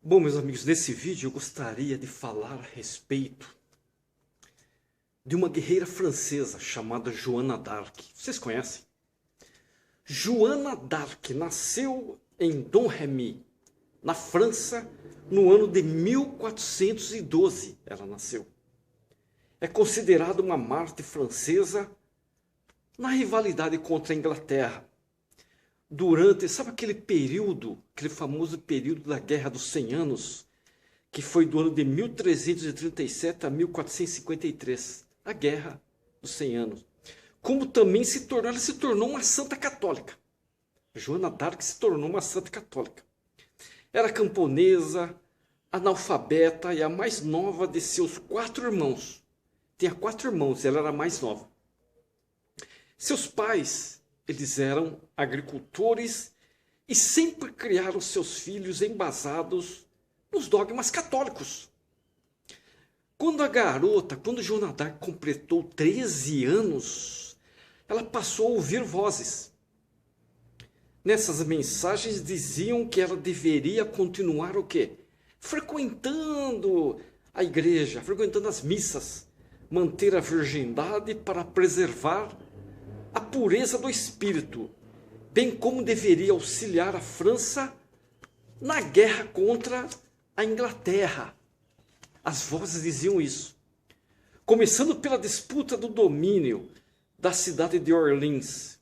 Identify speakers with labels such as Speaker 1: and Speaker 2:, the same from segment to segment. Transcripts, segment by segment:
Speaker 1: Bom, meus amigos, nesse vídeo eu gostaria de falar a respeito de uma guerreira francesa chamada Joana d'Arc. Vocês conhecem? Joana d'Arc nasceu em Domremy, na França, no ano de 1412. Ela nasceu. É considerada uma mártir francesa na rivalidade contra a Inglaterra. Durante, sabe aquele período, aquele famoso período da Guerra dos 100 Anos, que foi do ano de 1337 a 1453, a Guerra dos 100 Anos. Como também ela se tornou uma santa católica. Joana d'Arc se tornou uma santa católica. Era camponesa, analfabeta e a mais nova de seus 4 irmãos. Tinha 4 irmãos, ela era a mais nova. Seus pais, eles eram agricultores e sempre criaram seus filhos embasados nos dogmas católicos. Quando Joana d'Arc completou 13 anos, ela passou a ouvir vozes. Nessas mensagens diziam que ela deveria continuar o quê? Frequentando a igreja, frequentando as missas, manter a virgindade para preservar a pureza do espírito, bem como deveria auxiliar a França na guerra contra a Inglaterra. As vozes diziam isso. Começando pela disputa do domínio da cidade de Orleans.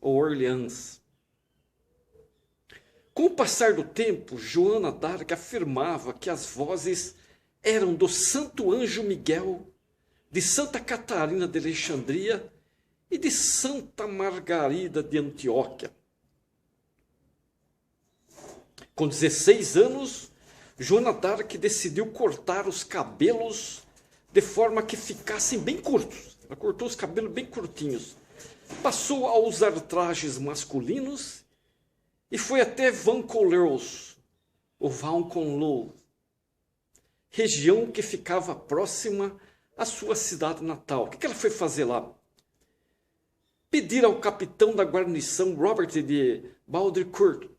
Speaker 1: Com o passar do tempo, Joana d'Arc afirmava que as vozes eram do Santo Anjo Miguel, de Santa Catarina de Alexandria e de Santa Margarida de Antioquia. Com 16 anos, Joana d'Arc decidiu cortar os cabelos de forma que ficassem bem curtos. Ela cortou os cabelos bem curtinhos. Passou a usar trajes masculinos e foi até Vaucouleurs, região que ficava próxima à sua cidade natal. O que ela foi fazer lá? Pedir ao capitão da guarnição, Robert de Baudricourt,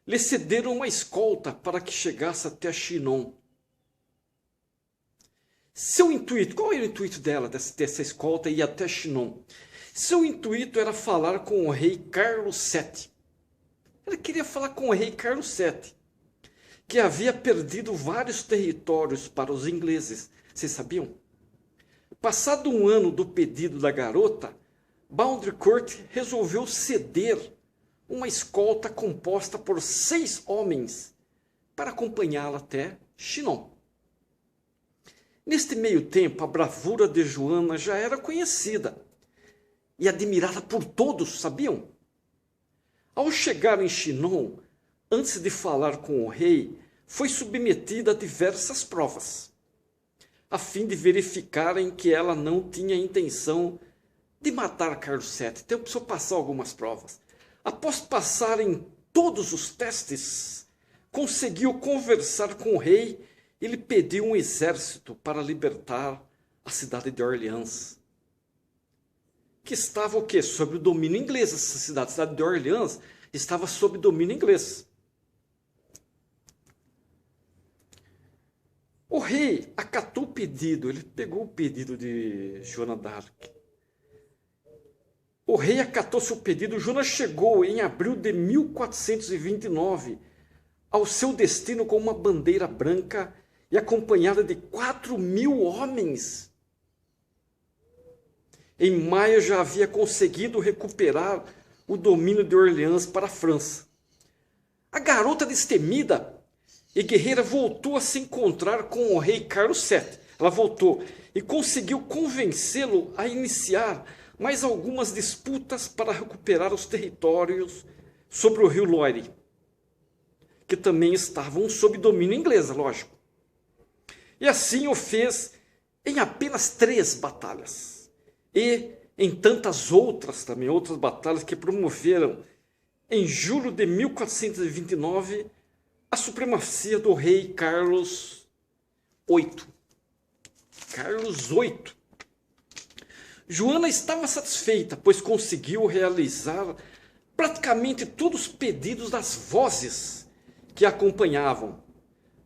Speaker 1: lhe cederam uma escolta para que chegasse até Chinon. Seu intuito, qual era o intuito dela, dessa escolta e ir até Chinon? Seu intuito era falar com o rei Carlos VII. Ela queria falar com o rei Carlos VII, que havia perdido vários territórios para os ingleses. Vocês sabiam? Passado um ano do pedido da garota, Baudricourt resolveu ceder uma escolta composta por 6 homens para acompanhá-la até Chinon. Neste meio tempo, a bravura de Joana já era conhecida e admirada por todos, sabiam? Ao chegar em Chinon, antes de falar com o rei, foi submetida a diversas provas, a fim de verificarem que ela não tinha intenção de matar Carlos VII. Então precisou passar algumas provas. Após passarem todos os testes, conseguiu conversar com o rei e lhe pediu um exército para libertar a cidade de Orleans, que estava o quê? Sob o domínio inglês. Essa cidade, a cidade de Orleans, estava sob domínio inglês. O rei acatou o pedido, ele pegou o pedido de Joana d'Arc. O rei acatou seu pedido. Joana chegou em abril de 1429 ao seu destino com uma bandeira branca e acompanhada de 4.000 homens. Em maio já havia conseguido recuperar o domínio de Orleans para a França. A garota destemida e guerreira voltou a se encontrar com o rei Carlos VII. Ela voltou e conseguiu convencê-lo a iniciar mais algumas disputas para recuperar os territórios sobre o rio Loire, que também estavam sob domínio inglês, lógico. E assim o fez em apenas 3 batalhas. E em tantas outras também, outras batalhas que promoveram em julho de 1429 a supremacia do rei Carlos VIII. Carlos VIII. Joana estava satisfeita, pois conseguiu realizar praticamente todos os pedidos das vozes que a acompanhavam,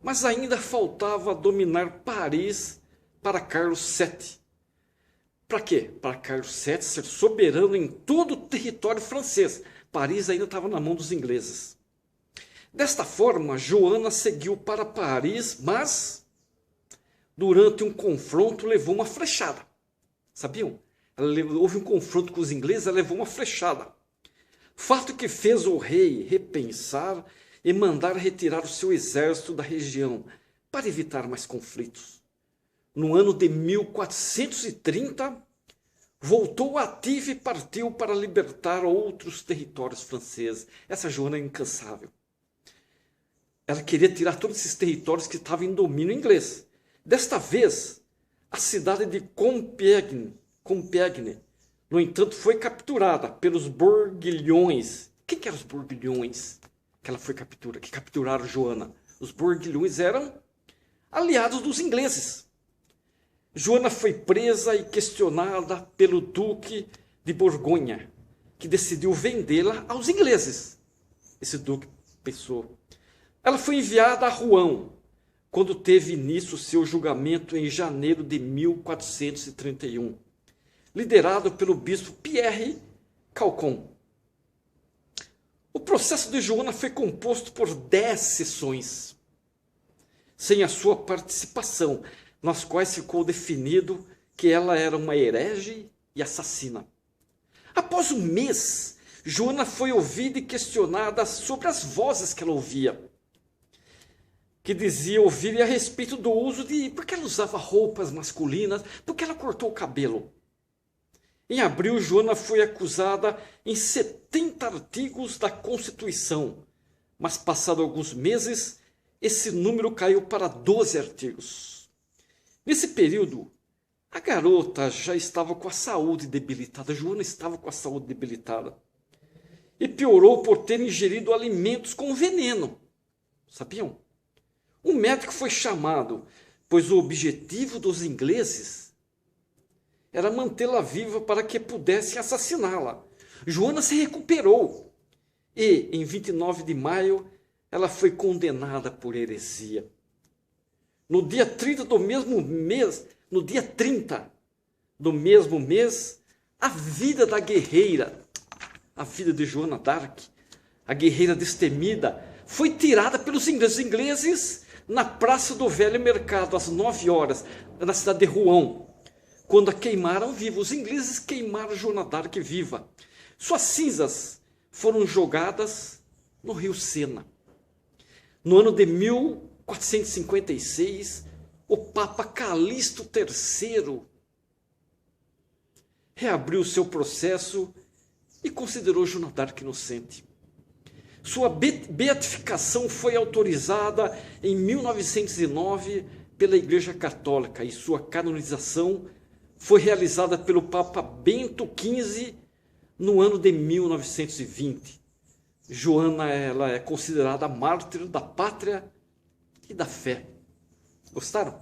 Speaker 1: mas ainda faltava dominar Paris para Carlos VII. Para quê? Para Carlos VII ser soberano em todo o território francês. Paris ainda estava na mão dos ingleses. Desta forma, Joana seguiu para Paris, mas durante um confronto levou uma flechada. Sabiam? Houve um confronto com os ingleses, ela levou uma flechada. Fato que fez o rei repensar e mandar retirar o seu exército da região para evitar mais conflitos. No ano de 1430, voltou ativo e partiu para libertar outros territórios franceses. Essa Joana é incansável. Ela queria tirar todos esses territórios que estavam em domínio inglês. Desta vez, a cidade de Compiègne, no entanto, foi capturada pelos Bourguignons. Quem que eram os Bourguignons que ela foi capturada, que capturaram Joana? Os Bourguignons eram aliados dos ingleses. Joana foi presa e questionada pelo Duque de Borgonha, que decidiu vendê-la aos ingleses. Esse duque pensou. Ela foi enviada a Rouen, quando teve início seu julgamento em janeiro de 1431, liderado pelo bispo Pierre Calcon. O processo de Joana foi composto por 10 sessões, sem a sua participação, nas quais ficou definido que ela era uma herege e assassina. Após um mês, Joana foi ouvida e questionada sobre as vozes que ela ouvia, que dizia ouvir a respeito do uso de... Por que ela usava roupas masculinas? Por que ela cortou o cabelo? Em abril, Joana foi acusada em 70 artigos da Constituição, mas passado alguns meses, esse número caiu para 12 artigos. Nesse período, a garota já estava com a saúde debilitada. Joana estava com a saúde debilitada. E piorou por ter ingerido alimentos com veneno. Sabiam? Um médico foi chamado, pois o objetivo dos ingleses era mantê-la viva para que pudessem assassiná-la. Joana se recuperou e, em 29 de maio, ela foi condenada por heresia. No dia 30 do mesmo mês, a vida da guerreira, a vida de Joana d'Arc, a guerreira destemida, foi tirada pelos ingleses. Os ingleses na Praça do Velho Mercado, às 9 horas, na cidade de Rouen, quando a queimaram viva. Os ingleses queimaram Joana d'Arc viva. Suas cinzas foram jogadas no rio Sena. No ano de 1456, o Papa Calixto III reabriu seu processo e considerou Joana d'Arc inocente. Sua beatificação foi autorizada em 1909 pela Igreja Católica e sua canonização foi realizada pelo Papa Bento XV no ano de 1920. Joana, ela é considerada mártir da pátria e da fé. Gostaram?